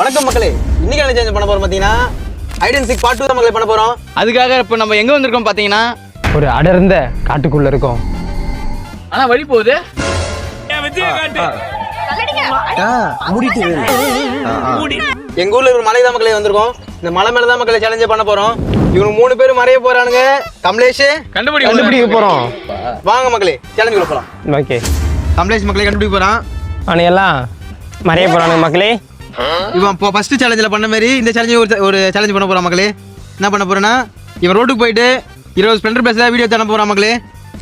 வணக்கம் மக்களே, இன்னைக்கு என்ன சேஞ்ச் பண்ண போறோம் பாத்தீங்கன்னா ஹைட் அண்ட் சீக் பார்ட் 2 தான் மக்களே பண்ண போறோம். அதுக்காக இப்போ நம்ம எங்க வந்திருக்கோம் பாத்தீங்கன்னா ஒரு அடர்ந்த காட்டுக்குள்ள இருக்கோம். ஆனா வழி போகுது. எங்க ஊர்ல ஒரு மலை தான் மக்களே வந்திருக்கோம். இந்த மலை மேல தான் மக்களே சேலஞ்ச் பண்ண போறோம். இவங்க 3 பேர் மறைய போறானுங்க. கமலேஷ் கண்டுபிடிக்க போறோம். வாங்க மக்களே சேலஞ்சுக்குள்ள போலாம். ஓகே, கமலேஷ் மக்களே கண்டுபிடிக்க போறான். ஆனா எல்லாம் மறைய போறானுங்க மக்களே. இவன் இப்போ ஃபர்ஸ்ட் சேலஞ்சில் பண்ண மாதிரி இந்த சேலஞ்சு ஒரு சேலஞ்ச் பண்ண போறான் மக்களே. என்ன பண்ண போறேன்னா, இவன் ரோட்டுக்கு போயிட்டு 20 ஸ்ப்ளெண்டர் பேஸ்ல வீடியோ தர போறான் மக்களே.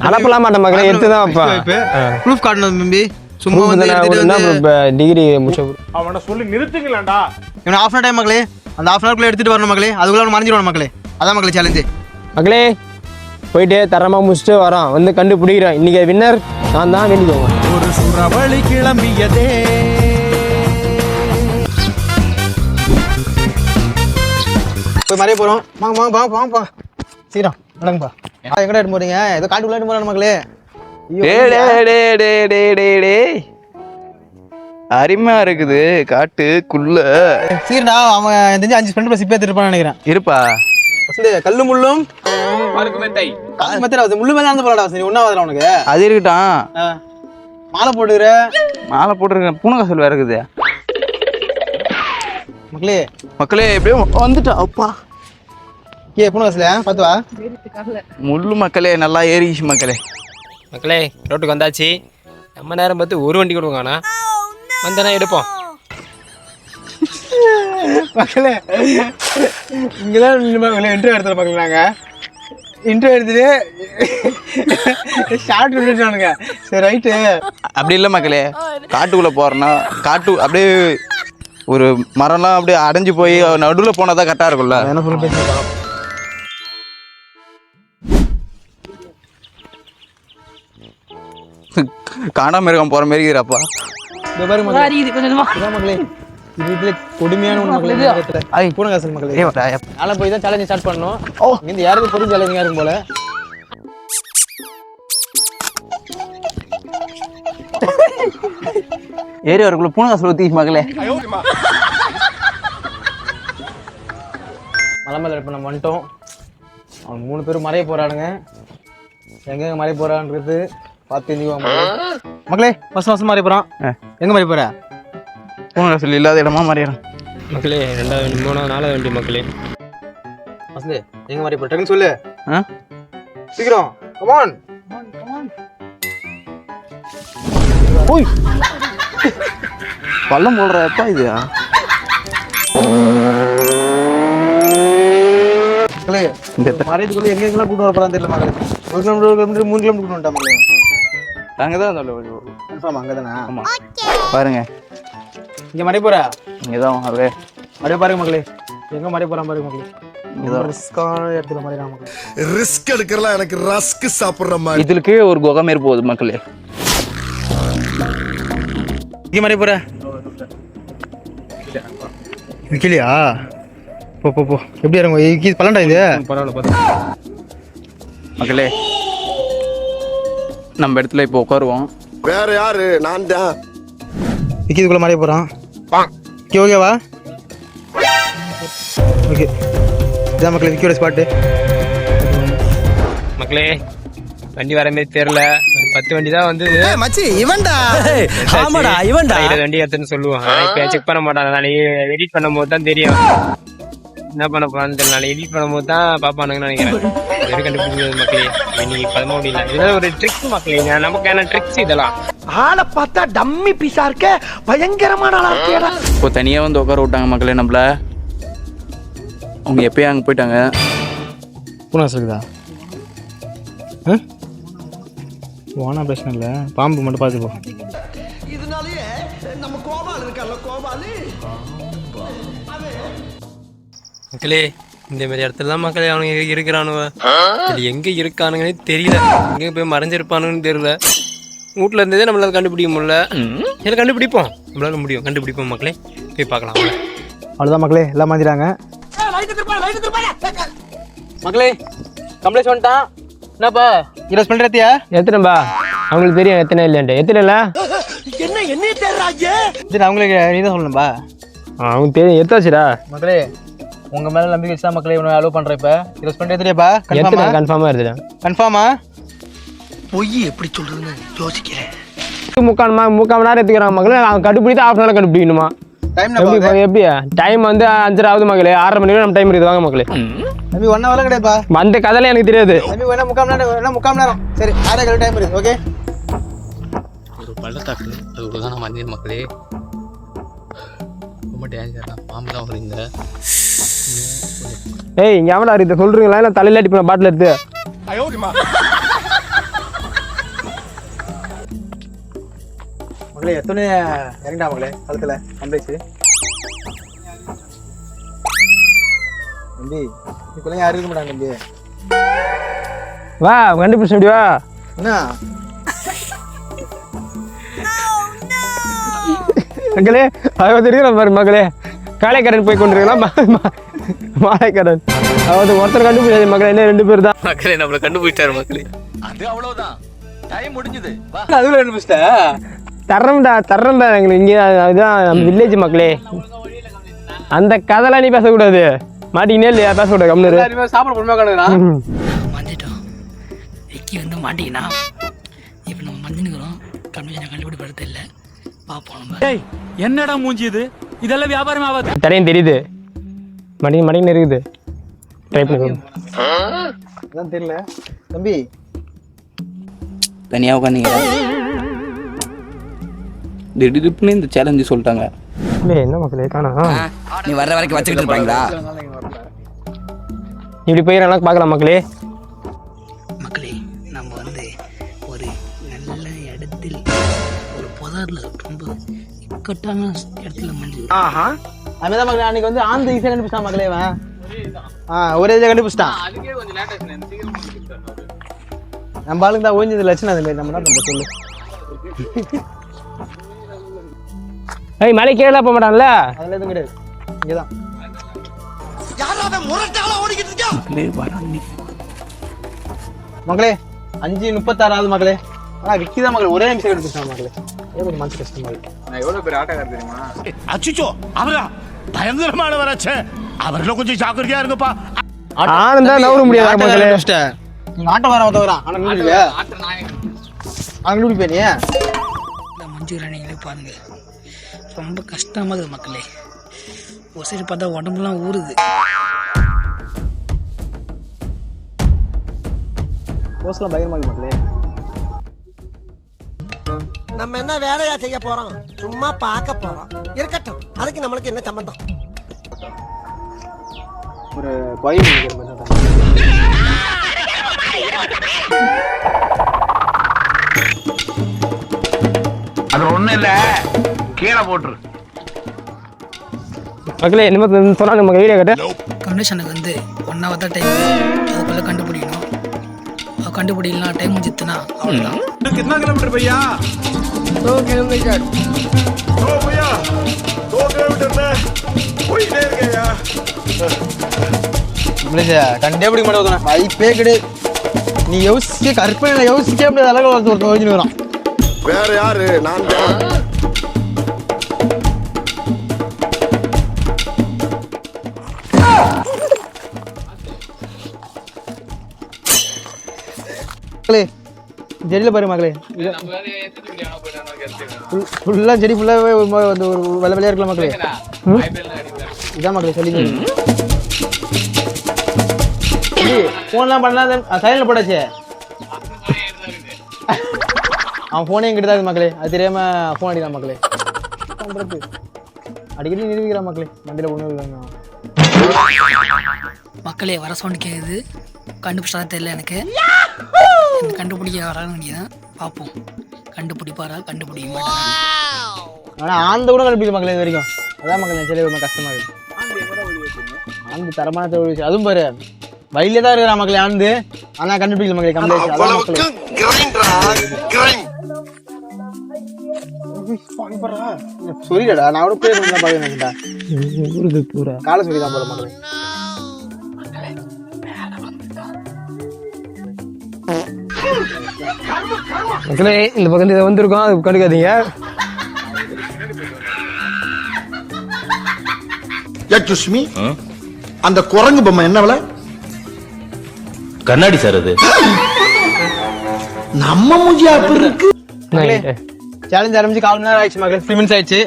அனுப்பலாம் மாட்டேன் மக்களே, எடுத்துதான் வைப்பேன். ப்ரூஃப் காட்டணும் தம்பி. சும்மா வந்து டிகிரி முடிச்ச அவனை சொல்லி நிறுத்துங்களேன்டா. இவன் ஹாஃப் டைம் மக்களே, அந்த ஹாஃப் அன் எடுத்துட்டு வரணும் மக்களே. அதுக்குள்ள அவன் மறைஞ்சிடுவான் மக்களே. அதான் மக்களே சேலஞ்சு. மக்களே போயிட்டு தரமா முடிச்சுட்டு வரோம், வந்து கண்டுபிடிக்கிறோம். இன்னைக்கு வின்னர் நான் தான், வேண்டிக்கோங்க. ஒரு சுறவழி கிளம்பியதே. போய் மறைய போறோம். வாங்க சீக்கிரம் நடங்கப்பா. எங்கடா எடுத்து போறீங்க? ஏதோ காட்டுக்குள்ள எடுத்து போறானு மக்களே. அருமையா இருக்குது காட்டுக்குள்ள. சீரடா, அவன் தெரிஞ்சு 5 ஸ்ப்ளெண்டர் பேஸ் இப்ப எடுத்துட்டு நினைக்கிறேன். இருப்பா கல்லு முள்ளும் முள்ளு மேல இருந்து போறாடா. சரி ஒன்னாவதுல உனக்கு அது இருக்கட்டும். மாலை போட்டுக்கிற. மாலை போட்டுருக்கேன். பூனகாசல் வேற இருக்குது மக்களே. எப்படியும் வந்துட்டா. அப்பா பூனகாசல பாத்துவா முள்ளு மக்களே, நல்லா ஏறிச்சு மக்களே. மக்களே ரோட்டுக்கு வந்தாச்சு. நம்ம நேரம் பார்த்து ஒரு வண்டி கொடுங்கண்ணா, வந்தனா எடுப்போம். மக்களே இங்கதான் இன்டர்வியூ எடுத்துற மக்கள். நாங்க இன்டர்வியூ எடுத்துட்டு ஷார்ட் விட்டுட்டானுங்க. சரி ரைட்டு. அப்படி இல்லை மக்களே, காட்டுக்குள்ள போறோன்னா காட்டு அப்படியே ஒரு மரம்லாம் அப்படியே அடைஞ்சு போய் நடுவில் போனால் தான் கரெக்டாக இருக்கும்ல. என்ன சொல்ல பேசுறா காணாம இருக்கான் போற மாதிரி இருக்கிறப்பா. மக்களே இது கொடுமையான ஒன்று மக்களே. பூனகாசல் மக்களே நாளை போய் தான் சேலஞ்ச் ஸ்டார்ட் பண்ணணும். இந்த யாருக்கும் பொருள் சேலஞ்சிங்கா இருக்கும் போல. ஏறி வரக்குள்ள பூனகாசல் ஊத்தி மக்களே. மலை மேல இப்ப நம்ம வந்துட்டோம். அவன் 3 பேரும் மறைய போறானுங்க. எங்க மறைய போறான்றது பார்த்து தெரிஞ்சுக்குவாங்க மக்களே. ஃபர்ஸ்ட் மறைய போறான். எங்க மறைய போற? பூனகாசல் இல்லாத இடமா மறையறான் மக்களே. 2வது 3வது 4வது வண்டி மக்களே. ஃபர்ஸ்ட் எங்க மறைய போற? டக்குன்னு சொல்லு. சீக்கிரம் கம் ஆன். ஓய் பள்ளம் போடுறப்பா இது. மக்களே இந்த மறையதுக்குள்ள எங்க எங்கெல்லாம் கூட்டு வர போறான்னு தெரியல மக்களே. 1 கிலோமீட்டர் 3 கிலோமீட்டர் கூட்டு வந்துட்டா மக்களே. அங்கே தான் கன்ஃபார்ம் அங்கதானா? ஆமா பாருங்க, இங்க மறைய போற. இங்கே தான் அப்படியே அப்படியே பாருங்க மக்களே. எங்க மறைய போறான் பாருங்க மக்களே. ரிஸ்கான இடத்துல மறையறான் மக்களே. ரிஸ்க் எடுக்கறலாம் எனக்கு ரஸ்க் சாப்பிடுற மாதிரி. இதுல கீழே ஒரு குகை மாரி போகுது மக்களே. இங்க மறைய போற. இது கிளியா? போ போ போ. எப்படி இறங்க? இது பல்லண்டா இது. பரவாயில்ல மக்களே, நம்ம இடத்துல இப்போ உட்காருவோம். வேற யாரு? நான் தான். இதுக்குள்ள மறைய போறான். ஓகேவா? ஓகே. இதான் மக்களே விக்கியோட ஸ்பாட்டு. மக்களே வண்டி வர மாதிரி தெரியல. ஒரு 10 வண்டி தான் வந்து மச்சி இவன்டா. ஆமாடா இவன்டா. 20 வண்டி எடுத்துன்னு சொல்லுவான். இப்ப செக் பண்ண மாட்டான். நாளைக்கு எடிட் பண்ணும் போது தான் தெரியும் என்ன பண்ண போறான்னு தெரியல. நாளைக்கு எடிட் பண்ணும் போது தான் பாப்பானுங்கன்னு நினைக்கிறேன். கண்டுபிடிக்கிறது மக்களே. இன்னைக்கு 13 இல்ல. இதெல்லாம் ஒரு ட்ரிக்ஸ் மக்களே. நமக்கான ட்ரிக்ஸ் இதெல்லாம். ஆளை பார்த்தா டம்மி பீஸா இருக்க, பயங்கரமான ஆளா இருக்கேடா. இப்போ தனியாக வந்து உட்கார விட்டாங்க மக்களே நம்மள. அவங்க எப்பயும் அங்கே போயிட்டாங்க. பூனாசலுக்குதா? ஓனா பிரச்சனை இல்லை, பாம்பு மட்டும் பார்த்துப்போம். இதனாலயே நம்ம கோபால் இருக்கல்ல, கோபாலு மக்களே இந்த மாதிரி இடத்துல தான் மக்களே அவனுங்க இருக்கிறானுவ. இது எங்க இருக்கானுங்கன்னே தெரியல. எங்க போய் மறைஞ்சிருப்பானுன்னு தெரியல. வீட்டுல இருந்ததே நம்மளால கண்டுபிடிக்க முடியல. இதில் கண்டுபிடிப்போம், நம்மளால முடியும். கண்டுபிடிப்போம் மக்களே, போய் பார்க்கலாம். அவ்வளோதான் மக்களே, எல்லாம் மாத்திட்டாங்க மக்களே. கம்ப்ளைண்ட் வந்துட்டான். என்னப்பா 20 ஸ்ப்ளெண்டர் ஏத்தியா? எத்தனைப்பா? அவங்களுக்கு தெரியும் எத்தனை இல்லைன்ட்டு. எத்தனை இல்லை என்ன என்ன தேடுறாங்க? சரி அவங்களுக்கு நீ தான் சொல்லணும்பா. அவன் தெரியும் எடுத்தாச்சுடா. மக்களே உங்க மேல நம்பிக்கை வச்சா மக்களே இவனை அலோவ் பண்றேன். இப்ப க்ளோஸ் பண்ணிட்டு தெரியாப்பா? கன்ஃபார்மாக எடுத்துட்டேன். கன்ஃபார்மா? பொய் எப்படி சொல்றதுன்னு யோசிக்கிறேன். 3/4 மணி நேரம் எடுத்துக்கிறான் மக்களே. அவன் கண்டுபிடித்து ஆஃப் நேரம் கண்டுபிடிக்கணுமா? டைம் எப்படி டைம் வந்து 5:30 ஆகுது மக்களே. 6:30 மணி நம்ம டைம் இருக்குது வாங்க மக்களே. தம்பி 1 ஹவர் கிடையாதுப்பா. அந்த கதையில எனக்கு தெரியாது. தம்பி வேணா 3/4 நேரம். சரி 6:30 டைம் இருக்கு. ஓகே ஒரு பள்ளத்தாக்கு அது ஒரு தான் மஞ்சள் மக்களே. ரொம்ப டேஞ்சர் தான். பாம்பு தான் வருங்க. ஏய் இங்கே எவ்வளோ இதை சொல்கிறீங்களா? இல்லை தலையில் அடிப்பேன் பாட்டில் எடுத்து. மக்களே எத்தனை இறங்கிட்டா மக்களே கழுத்துல கம்பேச்சு. தம்பி இப்பெல்லாம் யாரும் இருக்க மாட்டாங்க தம்பி. வா கண்டுபிடிச்ச முடியா? என்ன மக்களே அதாவது இருக்கிற பாரு மக்களே. காளைக்கடன் போய் கொண்டிருக்கலாம். மாலைக்கடன் அதாவது ஒருத்தர் கண்டுபிடிச்சாது மக்களே. என்ன 2 பேர் தான் மக்களே நம்மளை கண்டுபிடிச்சாரு மக்களே. அது அவ்வளவுதான், டைம் முடிஞ்சது. அதுல கண்டுபிடிச்சிட்ட? தர்றேன்டா எங்களுக்கு இங்கே. அதுதான் நம்ம வில்லேஜ் மக்களே. அந்த கதைலாம் நீ பேசக்கூடாது. மாட்டிக்கினே இல்லையா? பேசக்கூடாது கம்னு. சாப்பிட பொறுமையாக கண்டுக்கிறான். மஞ்சிட்டோம் எக்கி வந்து மாட்டிக்கினா இப்போ நம்ம மஞ்சினுக்கிறோம். கண்டுபிடிப்படுத்த இல்லை பார்ப்போம் நம்ம. என்னடா மூஞ்சி இது? இதெல்லாம் வியாபாரம் ஆகாது. தரையும் தெரியுது. மடின்னு இருக்குது. ட்ரை பண்ணி அதான் தெரியல தம்பி. தனியாக உட்காந்தீங்க திடீர்னு இந்த சேலஞ்சு சொல்லிட்டாங்க. என்ன மக்களே காணா? நீ வர்ற வரைக்கும் வச்சுக்கிட்டு இருப்பாங்களா? இப்படி போய் நல்லா பார்க்கலாம் மக்களே. மக்களே நம்ம வந்து ஒரு நல்ல இடத்தில் ஒரு புதாரில் ரொம்ப இக்கட்டான இடத்துல மஞ்சள். அதுதான் மக்களே அன்னைக்கு வந்து ஆந்த ஈஸியாக கண்டுபிடிச்சான் மக்களே. ஒரே இதில் கண்டுபிடிச்சிட்டான். நம்ம ஆளுக்கு தான் ஓய்ஞ்சது லட்சணம். அது மாதிரி நம்ம தான் நம்ம சொல்லு. ஏய் மலை கீழே போக மாட்டான்ல? அதில் எதுவும் கிடையாது. இங்கேதான் மக்களே 5:36 மக்களே. விக்கிதான் மக்களே. ஒரே நிமிஷம் எடுத்துட்டான் மக்களே. ஒரு மனசு கஷ்டமா இருக்கு. நான் எவ்வளவு பேர் ஆட்டக்காரர் தெரியுமா? அச்சுச்சோ அவரா பயங்கரமானவராச்சே. அவர்ல கொஞ்சம் ஜாக்கிரதையா இருங்கப்பா. ஆனந்தா நவர முடியாது மக்களே. நீங்க ஆட்ட வர ஒருத்தவரா? ஆனா நின்னுடுவியா? அங்க நின்னுடு போய் நீ. இந்த மஞ்சள் ராணிகளே பாருங்க ரொம்ப கஷ்டமாக இருக்குது மக்களே. ஒரு சைடு பார்த்தா உடம்புலாம் ஊறுது. போஸ்லாம் பயங்கரமா இருக்கு மக்களே. நம்ம என்ன வேலையா செய்ய போறோம்? சும்மா பார்க்க போறோம். இருக்கட்டும், அதுக்கு நம்மளுக்கு என்ன சம்பந்தம்? ஒரு பயம் இருக்கிற மாதிரி தான். அது ஒண்ணும் இல்ல, கீழே போட்டுரு மக்களே. என்ன சொன்னாங்க நம்ம வீடியோ கேட்ட கண்டிஷனுக்கு வந்து 1 hour தான் டைம். அதுக்குள்ளே கண்டுபிடிக்கணும். கண்டுபிடிக்கலாம் டைம் முடிஞ்சுனா அவ்வளோதான். कितना किलोमीटर भैया? 2 किलोमीटर. ओ भैया 2 किलोमीटर में कोई देर गया. கண்டே பிடிக்க மாட்டேன். வாய்ப்பே கிடையாது. நீ யோசிக்க கற்பனை யோசிக்க முடியாத அளவுக்கு ஒருத்தர் ஓய்ஞ்சு வரான். வேற யாரு? நான் தான். மக்களே செடியில் பாரு மக்களே. ஃபுல்லாக செடி ஃபுல்லாகவே ஒரு வெள்ளை வெள்ளையாக இருக்கலாம் மக்களே. இதான் மக்களே சொல்லி ஃபோன்லாம் பண்ணலாம். சைலண்டில் போட்டாச்சு. அவன் ஃபோனே எங்கிட்ட தான் இருக்குது மக்களே. அது தெரியாமல் ஃபோன் அடிக்கிறான் மக்களே. பண்ணுறது அடிக்கடி நிரூபிக்கிறான் மக்களே. மண்டியில் ஒன்று மக்களே வர சவுண்ட் கேட்குது. கண்டுபிடிச்சா தெரியல எனக்கு. கண்டுபிடிக்க வரான்னு வேண்டியதான். பார்ப்போம் கண்டுபிடிப்பாரா கண்டுபிடிக்க மாட்டாரா. ஆனால் ஆந்த கூட கண்டுபிடிக்க மக்களே இது வரைக்கும். அதான் மக்கள் நினைச்சாலே ரொம்ப கஷ்டமாக இருக்குது. ஆந்து தரமான தொழில். அதுவும் பாரு வயலே தான் இருக்கிற மக்களே ஆந்து. ஆனால் கண்டுபிடிக்கல மக்களே. கம்ப்ளைண்ட் சொல்லிடா. நான் கூட பேர் பார்க்க பூரா காலை சொல்லி தான் போல மக்களே. மக்களே இந்த பக்கம் இதை வந்திருக்கோம். அது கண்டுக்காதீங்க. எக்ஸ்கியூஸ் மீ, அந்த குரங்கு பொம்மை என்ன விலை? கண்ணாடி சார் அது. நம்ம மூஞ்சி அப்படி இருக்கு. சேலஞ்ச் ஆரம்பிச்சு 4 மணி நேரம் ஆயிடுச்சு மகளே, 3 minutes ஆயிடுச்சு.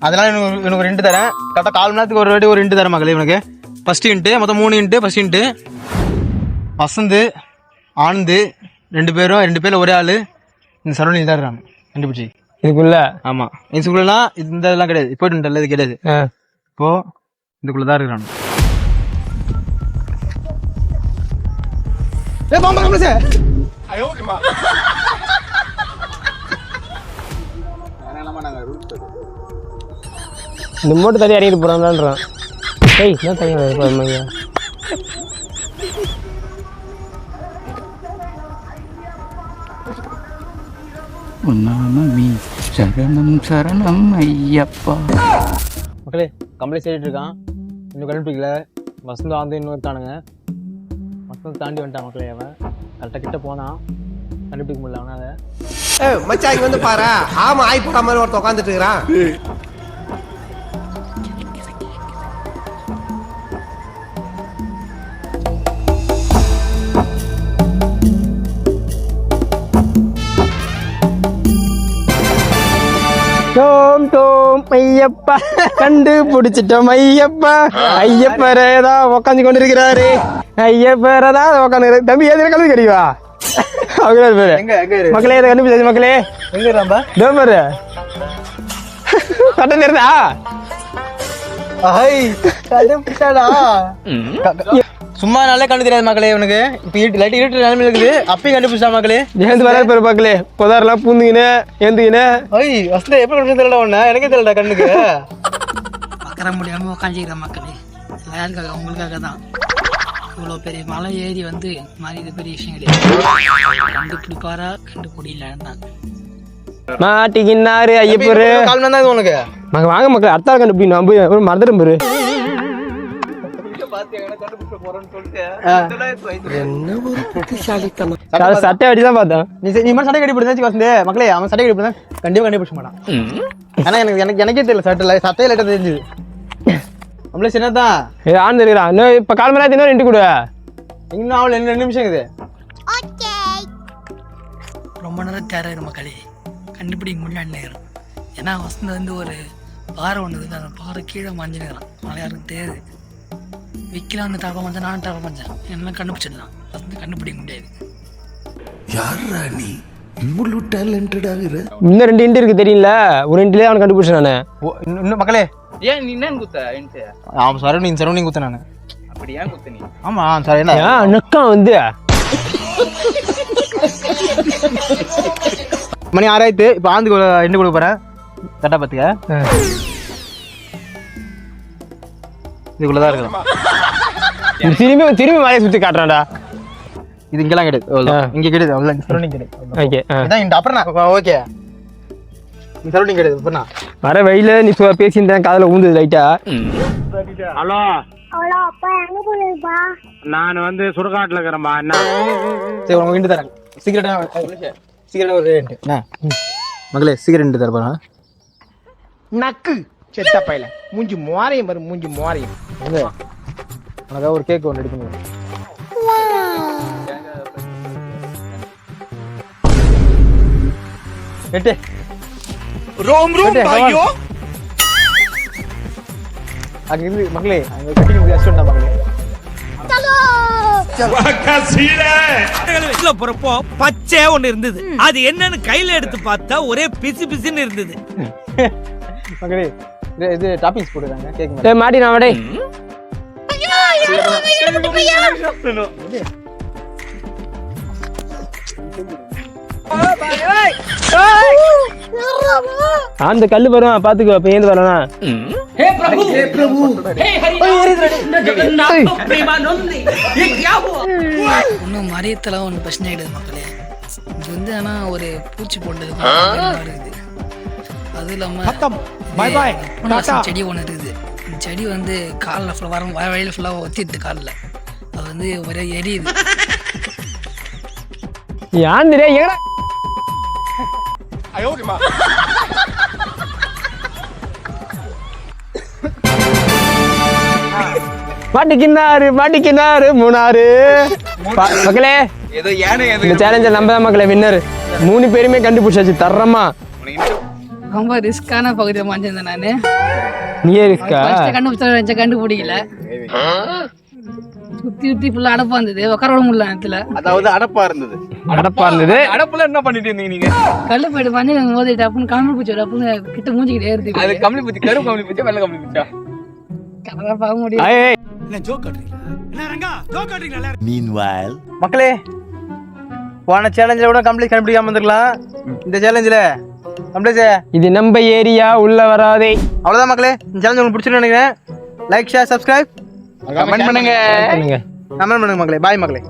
அதனால எனக்கு ஒரு ஹிண்ட் தரேன். கரெக்டாக 4 மணி நேரத்துக்கு ஒரு வாட்டி ஒரு ஹிண்ட் தரேன் மகளே உனக்கு. ஃபர்ஸ்ட் ஹிண்ட் மொத்தம் 3 hint. First hint Vasanth Anand 2 பேர்ல ஒரே ஆளு இந்த சரௌண்டிங் தான் இருக்காங்க. கண்டுபிடிச்சி இதுக்குள்ள. ஆமா, இதுக்குள்ளனா இந்த இதெல்லாம் கிடையாது. இப்போ இது கிடையாது. இப்போ இதுக்குள்ளதான் இருக்கிறான். இந்த மூட்டை தள்ளி இறங்கிட்டு போறான்றான். ஏய் என்ன தனியா சரணம் சரணம் ஐயப்பா. மக்களே கம்பளி சேடிட்டு இருக்கான், இன்னும் கண்டுபிடிக்கல. வசந்த் வந்து இன்னும் இருக்கானுங்க. வசந்த் தாண்டி வந்துட்டான் மக்களே. அவன் கரெக்டாக கிட்ட போனான், கண்டுபிடிக்க முடியல அவனால. மச்சான் இங்க வந்து பாரு, ஆமா ஆய் போட மாதிரி ஒருத்த உட்காந்துட்டு இருக்கிறான். டோம் டோம் ஐயப்பா கண்டுபிடிச்சிட்டோம் ஐயப்பா. ஐயப்பரதான் உக்காந்து கொண்டு இருக்கிறாரு. ஐயப்பரதான் உட்காந்து. தம்பி எது கலந்து கிடைக்குவா அவங்க பேரு மக்களே. இதை கண்டுபிடிச்சாச்சு மக்களே. எங்க டோமரு சட்டம் இருந்தா சும்மா நல்லா கண்டு தெரியாது மக்களே உனக்கு. இப்ப லைட் இருட்டு நிலைமை இருக்குது, அப்பயும் கண்டுபிடிச்சா மக்களே. ஏந்து வர பேரு மக்களே. புதாரெல்லாம் பூந்துக்கினே ஏந்துக்கினே. ஐய் வசந்த எப்படி கண்டு தெரியல ஒண்ணு, எனக்கே தெரியல கண்ணுக்கு. பக்கற முடியாம உட்காந்துக்கிறேன் மக்களே. யாருக்காக? உங்களுக்காக தான். இவ்வளோ பெரிய மலை ஏறி வந்து மாதிரி இது பெரிய விஷயம் கிடையாது. கண்டுபிடிப்பாரா கண்டுபிடிக்கலன்னா மாட்டிக்கினாரு ஐயப்பரு. 4 மணி தான் உனக்கு. வாங்க மக்கள் அடுத்த ஆள் கண்டுபிடி. நான் போய் மறந்துடும் பேரு. சட்டை அடிதான் பார்த்தேன். நீ மாதிரி சட்டை கட்டிப்பிடுச்சு வசந்தே மக்களே. அவன் சட்டை கட்டிப்பிடுதான் கண்டிப்பா கண்டுபிடிச்ச மாட்டான். ஆனா எனக்கே தெரியல சட்டையை லைட்டா தெரிஞ்சுது. நம்மளே சின்னதான் ஆன் தெரியுறான். இன்னும் இப்ப 4 மணி நேரத்துக்கு ரெண்டு கூட இன்னும் அவள் 2 நிமிஷம் இருக்குது. ரொம்ப நேரம் தேடுற மக்களே, கண்டுபிடிக்க முடியல. ஏன்னா வசந்த வந்து ஒரு பாறை ஒன்று இருக்குது, அந்த பாறை கீழே மாஞ்சினுக்கிறான். மலையாருக்கு தெரியுது. விற்கலாம் அந்த டாப்பா மஞ்சள், நானும் டாப்பா மஞ்சள் என்ன கண்டுபிடிச்சிடலாம். வசந்த கண்டுபிடிக்க முடியாது. யாரா நீ இவ்வளவு டேலண்டடாக இரு? இன்னும் 2 இன்ட்டு இருக்கு தெரியல. ஒரு இன்ட்டுலேயே அவனை கண்டுபிடிச்சேன் நானு. இன்னும் மக்களே ஏன் நீ என்ன குத்த? அவன் சரௌண்டிங் குத்த நானு. அப்படி ஏன் குத்த நீ? ஆமா சார் என்ன நக்கம் வந்து மணி 6 ஆயிடுத்து. இப்போ ஆந்து என்ன கொடுக்க போறேன் தட்டா பாத்துக்க. இதுக்குள்ளதான் இருக்கலாம். திரும்பி மலையை சுத்தி காட்டுறான்டா. இது இங்கெல்லாம் கிடையாது, இங்க கிடையாது. அவ்வளவு சரௌண்டிங் கிடையாது. ஓகே இதான் இந்த அப்புறம் ஓகே இந்த சரௌண்டிங் கிடையாது. அப்புறம் வர வெயில நீ பேசியிருந்தேன், காதுல ஊந்துது லைட்டா. ஹலோ ஹலோ அப்பா, எங்க போயிருப்பா? நான் வந்து சுடுகாட்டுல இருக்கிறேன்பா. என்ன சரி உங்க இண்டு தரேன். சீக்கிரட்டா ஒரு என்ன மகளே சீக்கிரம் தரப்பா. நக்கு செத்த பையல மூஞ்சி மோரையும் பாரு, மூஞ்சி மோரையும். உனக்காக ஒரு கேக் ஒன்று ரெடி பண்ணுவேன். எட்டு रोम रोम भाइयों. அங்க இருந்து மக்களே அங்க கட்டிங் முடியாச்சு மக்களே. वाका सीन है. வீட்டுல போறப்போ பச்சை ஒண்ணு இருந்தது. அது என்னன்னு கையில எடுத்து பார்த்தா ஒரே பிசு பிசுன்னு இருந்தது. மக்களே இது டாப்பிங்ஸ் போடுறாங்க கேக் மாட்டி நான் வடை. அந்த கல்லு வரும் பாத்துக்கோ. அப்ப ஏந்து வரலாம். இன்னும் மரியத்துல ஒன்று பிரச்சனை கிடையாது மக்களே. இது வந்து ஆனா ஒரு பூச்சி போட்டது இருக்குது. அது இல்லாம செடி ஒன்று இருக்குது. இந்த செடி வந்து காலில் ஃபுல்லாக வர வழியில் ஃபுல்லாக ஒத்திடுது காலில். அது வந்து ஒரே எரியுது. யான் தெரியா எங்கடா? மாட்டிக்கினாரு மூணாறு மக்களே. ஏதோ யானை இந்த சேலஞ்சை நம்ம தான் மக்களே வின்னர். 3 பேருமே கண்டுபிடிச்சாச்சு தர்றமா. ரொம்ப ரிஸ்கான பகுதியை மாஞ்சிருந்தேன் நானு. நீயே ரிஸ்கா? கண்டுபிடிக்கல. சுத்தி ஃபுல்லா அடப்பா இருந்தது, உட்கார விட முடியல நேரத்துல. அதாவது அடப்பா இருந்தது. அடப்புல என்ன பண்ணிட்டு இருந்தீங்க நீங்க? கல்லு போயிட்டு பண்ணி மோதிட்டு அப்படின்னு கம்பளி பூச்சி அப்படின்னு கிட்ட மூஞ்சிக்கிட்டே இருக்கு. அது கம்பளி பூச்சி, கரு கம்பளி பூச்சா வெள்ளை கம்பளி பூச்சா? கலரா பார்க்க முடியும். மக்களே போன சேலஞ்சில் கூட கம்ப்ளீட் கண்டுபிடிக்காம வந்துருக்கலாம். இந்த சேலஞ்சில் கம்ப்ளீட் இது நம்ம ஏரியா உள்ள வராதே. அவ்வளோதான் மக்களே. இந்த சேலஞ்ச் உங்களுக்கு பிடிச்சிருன்னு நினைக்கிறேன். லைக் ஷேர் சப்ஸ்கிரைப் கமெண்ட் பண்ணுங்க. கமெண்ட் பண்ணுங்க மக்களே. பாய் மக்களே.